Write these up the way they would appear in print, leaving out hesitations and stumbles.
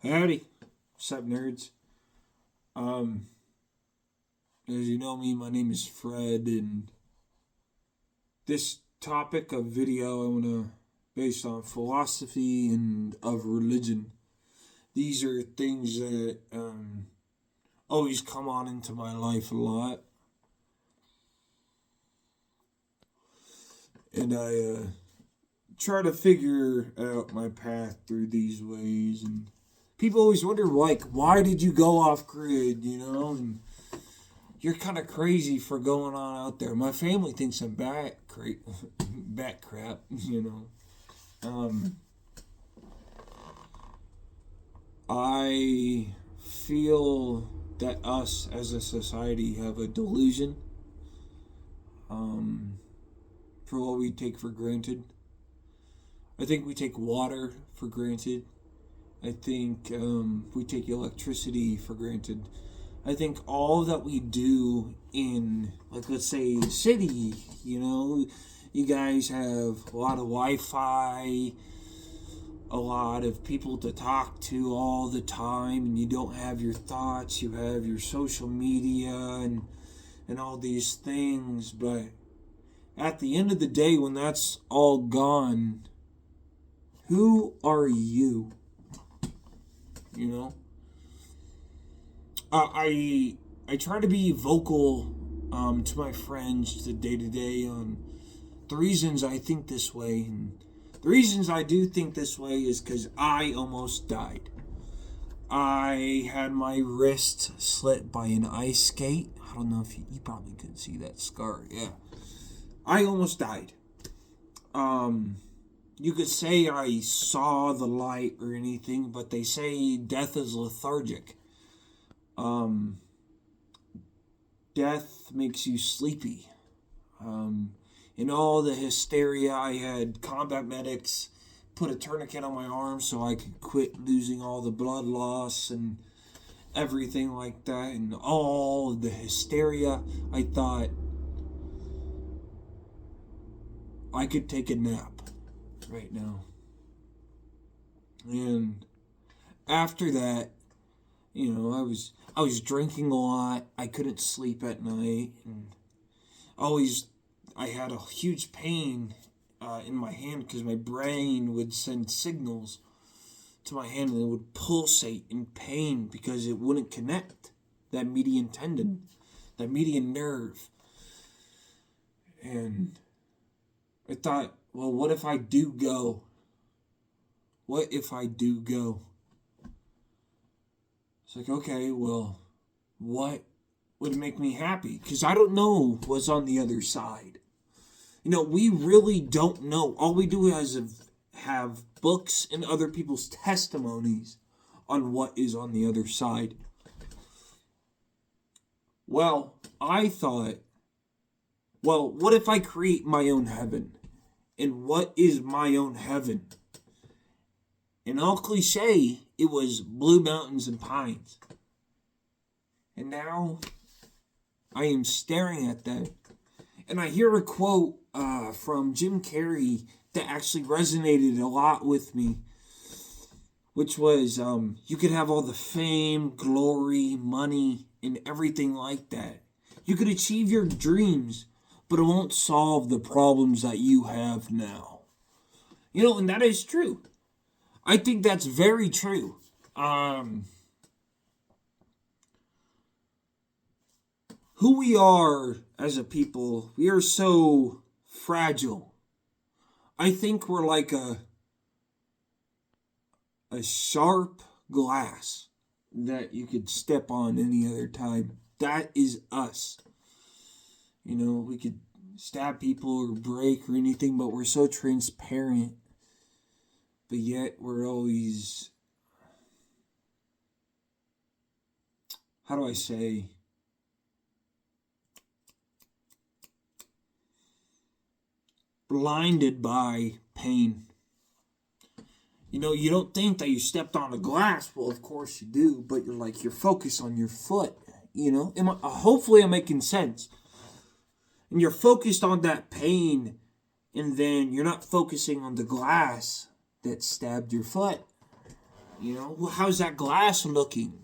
Howdy. What's up, nerds? Um, as you know me, my name is Fred, and this topic of video I want to based on philosophy and of religion. These are things that always come on into my life a lot, and I try to figure out my path through these ways. And people always wonder, like, why did you go off grid? And you're kind of crazy for going on out there. My family thinks I'm bat crap. Um, I feel that us as a society have a delusion um, for what we take for granted. I think we take water for granted. I think we take electricity for granted. I think all that we do in, like, let's say, city, you guys have a lot of Wi-Fi, a lot of people to talk to all the time, and you don't have your thoughts. You have your social media and all these things. But at the end of the day, when that's all gone, who are you? You know? I try to be vocal to my friends the day to day on the reasons I think this way, and the reasons I do think this way is because I almost died. I had my wrist slit by an ice skate. I don't know if you probably could see that scar. Yeah, I almost died. Um, you could say I saw the light or anything, but they say death is lethargic. Um, Death makes you sleepy. Um, in all the hysteria, I had combat medics put a tourniquet on my arm so I could quit losing all the blood loss and everything like that. And all the hysteria, I thought I could take a nap right now. And after that, I was drinking a lot. I couldn't sleep at night, and always I had a huge pain in my hand because my brain would send signals to my hand and it would pulsate in pain because it wouldn't connect that median tendon, that median nerve. And I thought, well, what if I do go? What if I do go? It's like, okay, well, what would make me happy? Because I don't know what's on the other side. We really don't know. All we do is have books and other people's testimonies on what is on the other side. Well, I thought, well, what if I create my own heaven? And what is my own heaven? And all cliche, it was blue mountains and pines. And now I am staring at that. And I hear a quote from Jim Carrey that actually resonated a lot with me, which was, you could have all the fame, glory, money, and everything like that. You could achieve your dreams, but it won't solve the problems that you have now. And that is true. I think that's very true. Who we are as a people, we are so fragile. I think we're like a sharp glass that you could step on any other time. That is us. We could stab people or break or anything, but we're so transparent. But yet we're always, how do I say, blinded by pain. You don't think that you stepped on a glass. Well, of course you do, but you're focused on your foot. Hopefully I'm making sense. And you're focused on that pain, and then you're not focusing on the glass that stabbed your foot. You know, well, how's that glass looking?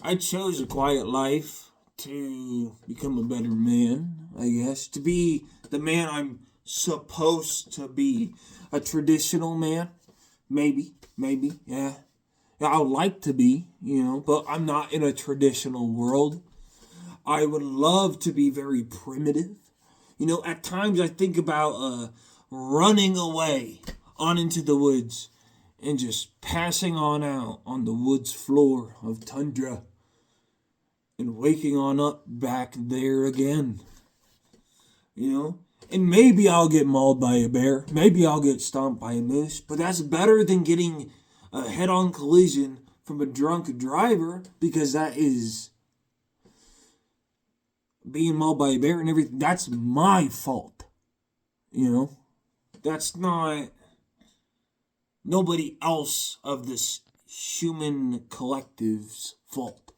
I chose a quiet life to become a better man, I guess. To be the man I'm supposed to be. A traditional man? Maybe, yeah. Yeah, I would like to be, but I'm not in a traditional world. I would love to be very primitive. At times I think about running away on into the woods and just passing on out on the woods floor of tundra and waking on up back there again. You know? And maybe I'll get mauled by a bear. Maybe I'll get stomped by a moose. But that's better than getting a head on collision from a drunk driver, because that is being mauled by a bear and everything. That's my fault. That's not nobody else of this human collective's fault.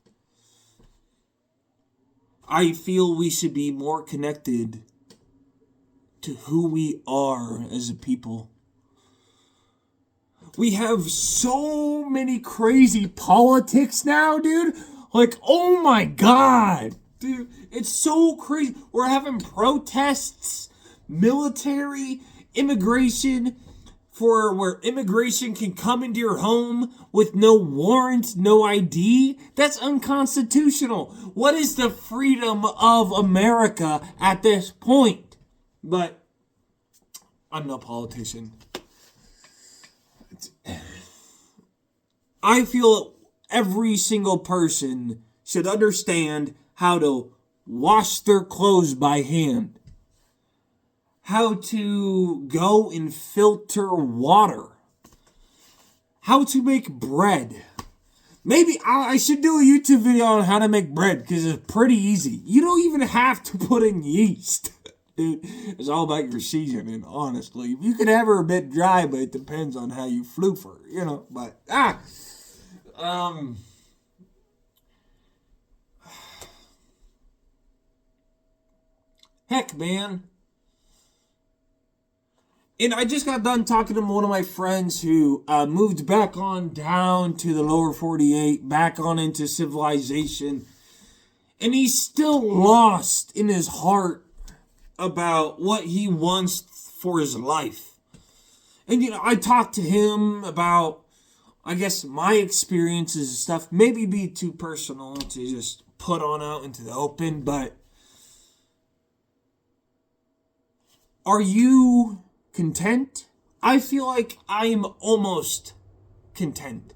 I feel we should be more connected to who we are as a people. We have so many crazy politics now, dude. Like, oh my god. Dude, it's so crazy. We're having protests, military, immigration, for where immigration can come into your home with no warrant, no ID. That's unconstitutional. What is the freedom of America at this point? But I'm no politician. I feel every single person should understand how to wash their clothes by hand, how to go and filter water, how to make bread. Maybe I should do a YouTube video on how to make bread, because it's pretty easy. You don't even have to put in yeast. Dude, it's all about your seasoning, honestly. You could have her a bit dry, but it depends on how you floof her, but, heck, man. And I just got done talking to one of my friends who moved back on down to the lower 48, back on into civilization. And he's still lost in his heart about what he wants for his life. And, I talked to him about, I guess, my experiences and stuff. Maybe be too personal to just put on out into the open, but are you content? I feel like I'm almost content.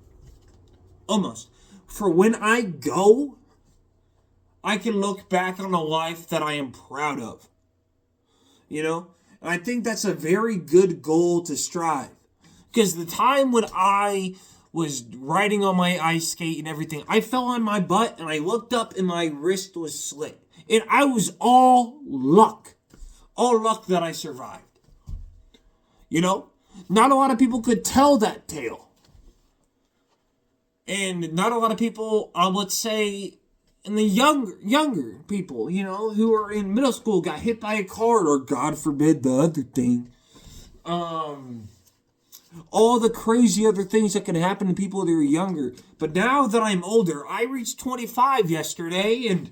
Almost. For when I go, I can look back on a life that I am proud of. And I think that's a very good goal to strive. Because the time when I was riding on my ice skate and everything, I fell on my butt and I looked up and my wrist was slit. And I was all luck. All luck that I survived. Not a lot of people could tell that tale. And not a lot of people, let's say, and the younger people, who are in middle school got hit by a car, or God forbid the other thing. All the crazy other things that can happen to people that are younger. But now that I'm older, I reached 25 yesterday, and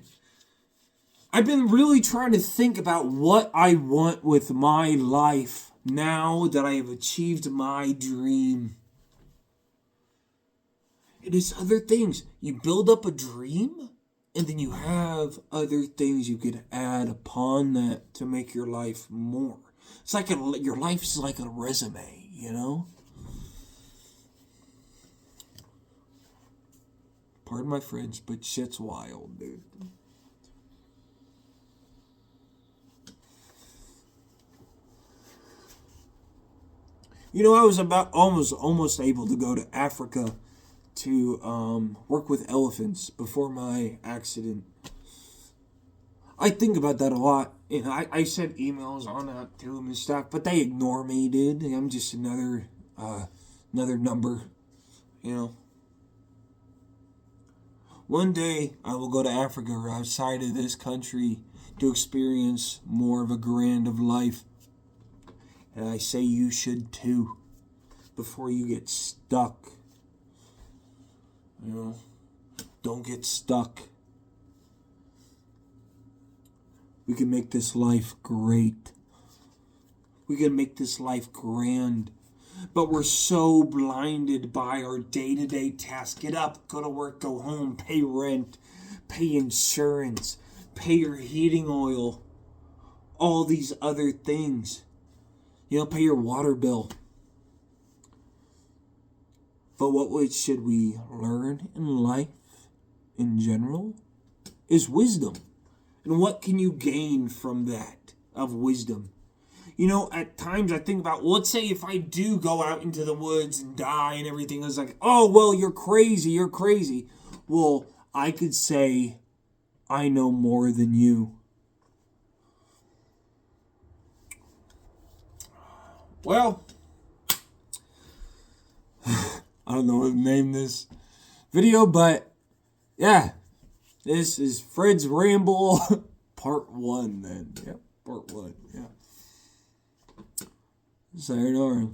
I've been really trying to think about what I want with my life now that I have achieved my dream. It is other things. You build up a dream, and then you have other things you could add upon that to make your life more. It's like your life is like a resume, Pardon my French, but shit's wild, dude. I was almost able to go to Africa to work with elephants before my accident. I think about that a lot. And I sent emails on that to them and stuff, but they ignore me, dude. I'm just another number, One day I will go to Africa or outside of this country to experience more of a grand of life. And I say you should too, before you get stuck. Don't get stuck. We can make this life great. We can make this life grand. But we're so blinded by our day-to-day tasks. Get up, go to work, go home, pay rent, pay insurance, pay your heating oil, all these other things. Pay your water bill. But what should we learn in life in general is wisdom. And what can you gain from that of wisdom? At times I think about, let's say if I do go out into the woods and die and everything, I was like, oh, well, you're crazy. Well, I could say, I know more than you. Well, I don't know what to name this video, but yeah, this is Fred's Ramble part 1 then. Yep, part 1, yeah. Sayonara.